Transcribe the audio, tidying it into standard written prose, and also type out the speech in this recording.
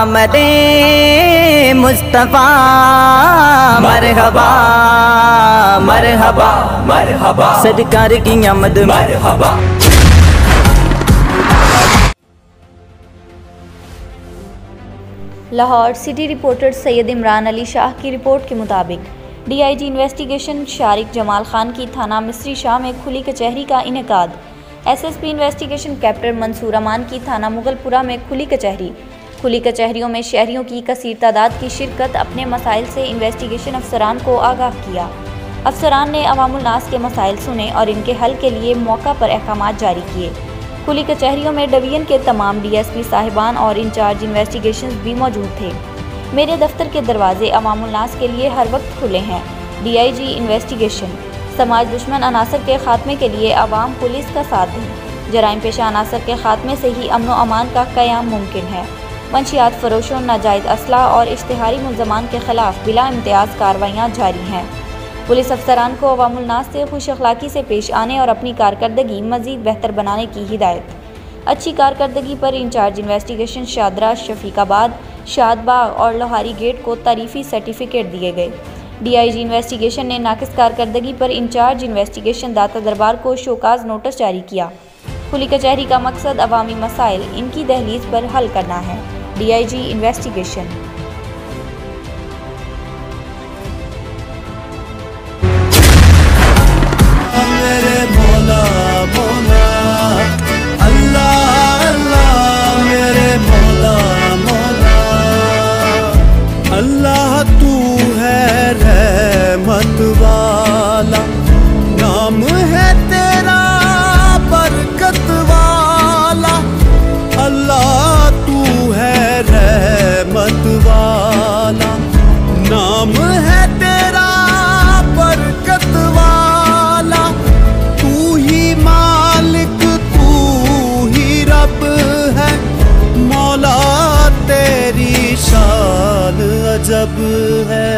आमदे मुस्तफा मरहबा मरहबा मरहबा, सरकार की आमद मरहबा। लाहौर सिटी रिपोर्टर सैयद इमरान अली शाह की रिपोर्ट के मुताबिक DIG इन्वेस्टिगेशन शारिक जमाल खान की थाना मिस्री शाह में खुली कचहरी का इनेकाद। SSP इन्वेस्टिगेशन कैप्टन मंसूर अमान की थाना मुगलपुरा में खुली कचहरी। खुली कचहरियों में शहरियों की कसीर तादाद की शिरकत अपने मसाइल से इन्वेस्टिगेशन अफसरान को आगाह किया। अफसरान ने अवामुल नास के मसाइल सुने और इनके हल के लिए मौका पर अहकामात जारी किए। खुली कचहरियों में डिवीजन के तमाम DSP साहिबान और इंचार्ज इन्वेस्टिगेशंस भी मौजूद थे। मेरे दफ्तर के दरवाजे अवामुल नास के लिए हर वक्त खुले हैं। DIG investigation. समाज दुश्मन अनासर के खात्मे के लिए आवाम पुलिस का साथ दें। जराइम पेशा अनासर के खात्मे से ही अमन व अमान का क़याम मुमकिन है। मंशियात फरोशों, नाजायज़ असला और इश्तिहारी मुल्ज़मान के खिलाफ बिला इम्तियाज़ कार्रवाइयाँ जारी हैं। पुलिस अफसरान को अवामुल नास से खुश अखलाक़ी से पेश आने और अपनी कारकर्दगी मज़ीद बेहतर बनाने की हिदायत। अच्छी कारकर्दगी पर इंचार्ज इन्वेस्टिगेशन शादरा, शफीकाबाद, शादबाग और लोहारी गेट को तारीफ़ी सर्टिफिकेट दिए गए। DIG इन्वेस्टिगेशन ने नाकिस कारकर्दगी पर इंचार्ज इन्वेस्टिगेशन दाता दरबार को शोकाज नोटिस जारी किया। खुली कचहरी का मकसद अवामी मसाइल इनकी दहलीज पर हल करना है। DIG investigation. अल्लाह तू है रहमत वाला, नाम है तेरा बरकत वाला। अल्लाह तू है रहमत वाला, नाम है तेरा बरकत वाला। तू ही मालिक तू ही रब है, मौला तेरी शान अजब है।